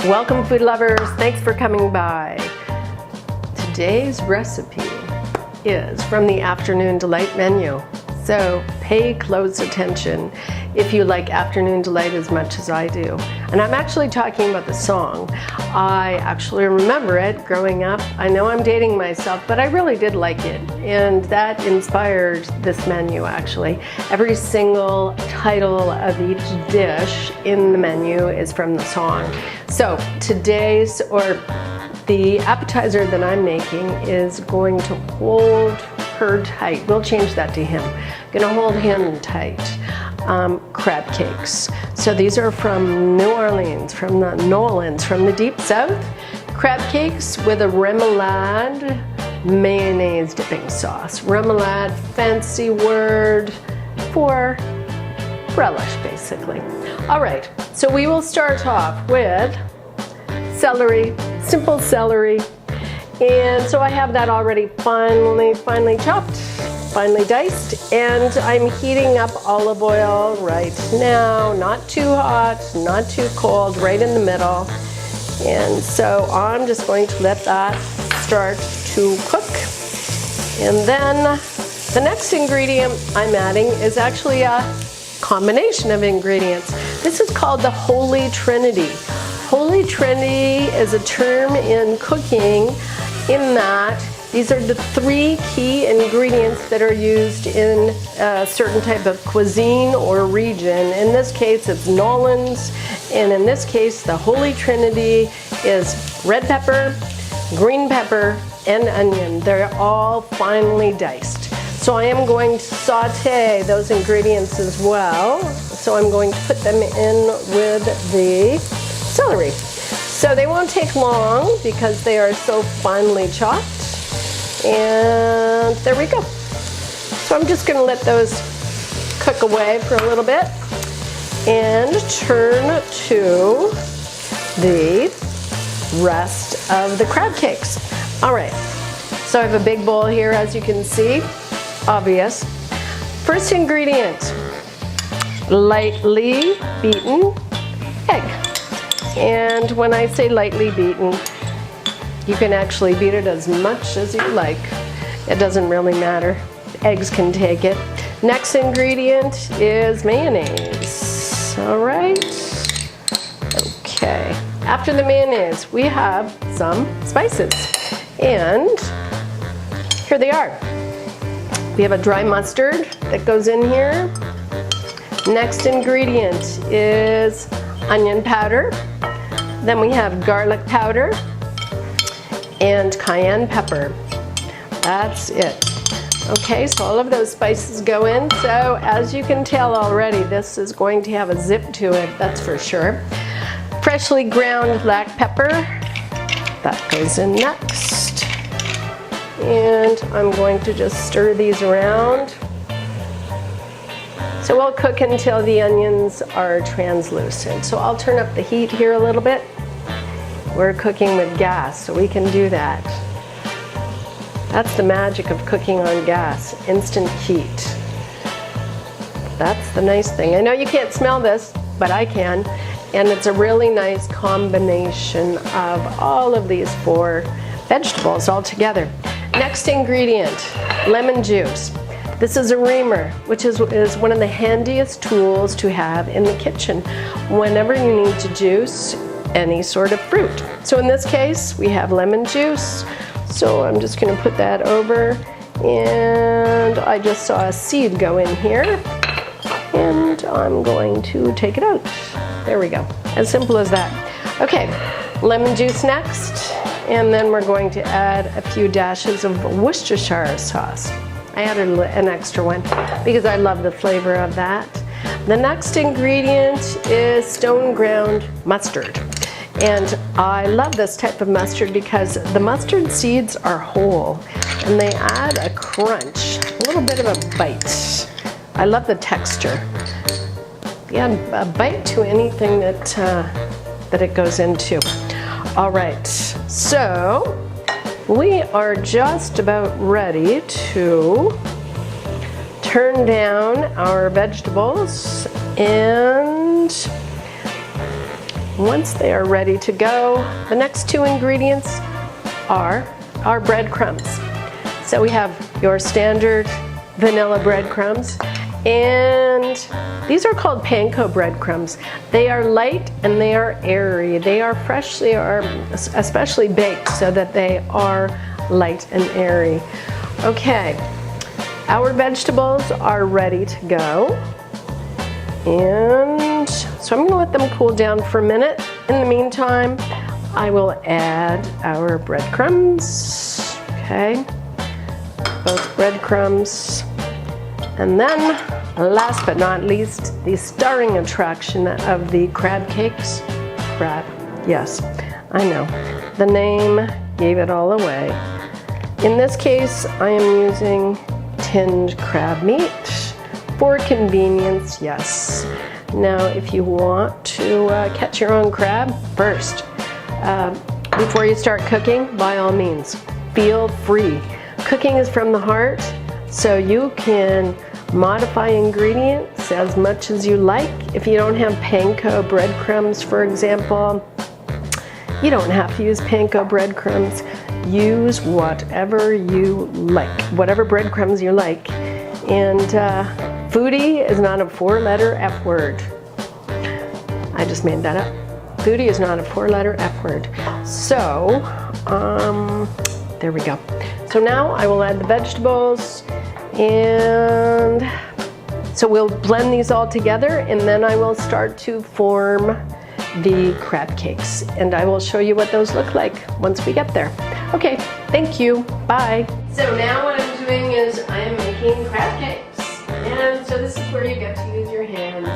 Welcome, food lovers. Thanks for coming by. Today's recipe is from the Afternoon Delight menu. So pay close attention if you like Afternoon Delight as much as I do. And I'm actually talking about the song. I actually remember it growing up. I know I'm dating myself, but I really did like it. And that inspired this menu, actually. Every single title of each dish in the menu is from the song. So today's, or the appetizer that I'm making is going to hold her tight. We'll change that to him. Gonna hold him tight. Crab cakes. So these are from New Orleans, from the deep south. Crab cakes with a remoulade mayonnaise dipping sauce. Remoulade, fancy word for relish, basically. All right, so we will start off with celery, simple celery. And so I have that already finely chopped, finely diced, and I'm heating up olive oil right now. Not too hot, not too cold, right in the middle. And so I'm just going to let that start to cook. And then the next ingredient I'm adding is actually a combination of ingredients. This is called the Holy Trinity. Holy Trinity is a term in cooking in that these are the three key ingredients that are used in a certain type of cuisine or region. In this case, it's Nolans, and in this case, the Holy Trinity is red pepper, green pepper, and onion. They're all finely diced. So I am going to saute those ingredients as well. So I'm going to put them in with the celery. So they won't take long because they are so finely chopped. And there we go. So I'm just gonna let those cook away for a little bit and turn to the rest of the crab cakes. All right, so I have a big bowl here, as you can see, obvious. First ingredient, lightly beaten egg. And when I say lightly beaten, you can actually beat it as much as you like. It doesn't really matter. Eggs can take it. Next ingredient is mayonnaise. All right. Okay. After the mayonnaise, we have some spices. And here they are. We have a dry mustard that goes in here. Next ingredient is onion powder. Then we have garlic powder and cayenne pepper. That's it. Okay, so all of those spices go in. So as you can tell already, this is going to have a zip to it, that's for sure. Freshly ground black pepper, that goes in next. And I'm going to just stir these around. So we'll cook until the onions are translucent. So I'll turn up the heat here a little bit. We're cooking with gas, so we can do that. That's the magic of cooking on gas, instant heat. That's the nice thing. I know you can't smell this, but I can. And it's a really nice combination of all of these four vegetables all together. Next ingredient, lemon juice. This is a reamer, which is one of the handiest tools to have in the kitchen whenever you need to juice any sort of fruit. So in this case, we have lemon juice. So I'm just gonna put that over, and I just saw a seed go in here, and I'm going to take it out. There we go, as simple as that. Okay, lemon juice next, and then we're going to add a few dashes of Worcestershire sauce. I added an extra one because I love the flavor of that. The next ingredient is stone ground mustard. And I love this type of mustard because the mustard seeds are whole and they add a crunch, a little bit of a bite. I love the texture. Yeah, a bite to anything that it goes into. All right, so we are just about ready to turn down our vegetables, and Once they are ready to go, the next two ingredients are our breadcrumbs. So we have your standard vanilla breadcrumbs, and these are called panko breadcrumbs. They are light and they are airy. They are freshly or especially baked so that they are light and airy. Okay, our vegetables are ready to go. And so I'm going to let them cool down for a minute. In the meantime, I will add our breadcrumbs. Okay, both breadcrumbs. And then, last but not least, the starring attraction of the crab cakes. Crab, yes, I know. The name gave it all away. In this case, I am using tinned crab meat. For convenience, yes. Now, if you want to catch your own crab, first, before you start cooking, by all means, feel free. Cooking is from the heart, so you can modify ingredients as much as you like. If you don't have panko breadcrumbs, for example, you don't have to use panko breadcrumbs. Use whatever you like, whatever breadcrumbs you like. And foodie is not a four-letter F word. I just made that up. Foodie is not a four-letter F word. So, there we go. So now I will add the vegetables, and so we'll blend these all together, and then I will start to form the crab cakes, and I will show you what those look like once we get there. Okay, thank you. Bye. So now what I'm doing is I am making crab cakes. And so this is where you get to use your hands.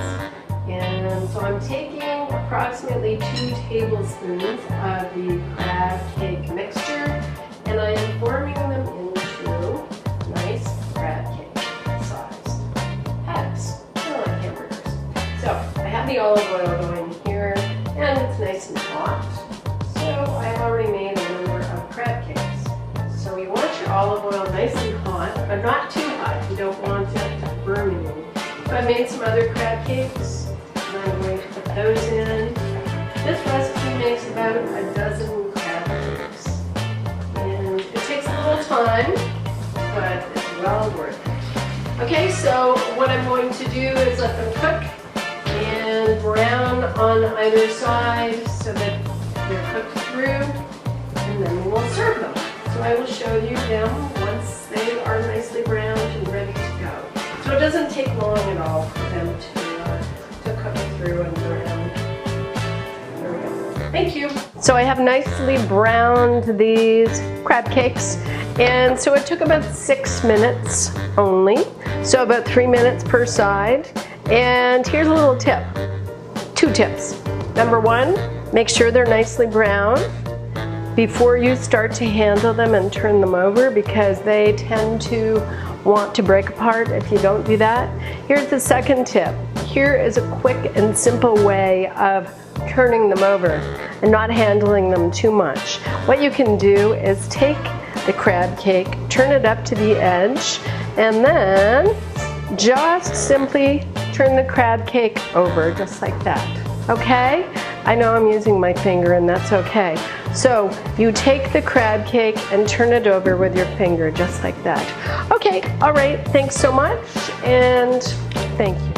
And so I'm taking approximately 2 tablespoons of the crab cake mixture, and I am forming them into nice crab cake sized patties, kind of like hamburgers. So I have the olive oil going here, and it's nice and hot. So I have already made a number of crab cakes. So you want your olive oil nice and hot, but not too hot. You don't want it to burn you. So I made some other crab cakes, and I'm going to put those in. This recipe makes about a dozen crab cakes. And it takes a little time, but it's well worth it. Okay, so what I'm going to do is let them cook and brown on either side so that they're cooked through, and then we'll serve them. So I will show you them once they are nicely browned and ready to go. So it doesn't take long at all for them to cook through and brown. There we go. Thank you. So I have nicely browned these crab cakes, and so it took about 6 minutes only. So about 3 minutes per side. And here's a little tip. 2 tips. Number 1, make sure they're nicely brown before you start to handle them and turn them over, because they tend to want to break apart if you don't do that. Here's the second tip. Here is a quick and simple way of turning them over and not handling them too much. What you can do is take the crab cake, turn it up to the edge, and then just simply turn the crab cake over just like that. Okay? I know I'm using my finger, and that's okay. So you take the crab cake and turn it over with your finger just like that. Okay, all right, thanks so much, and thank you.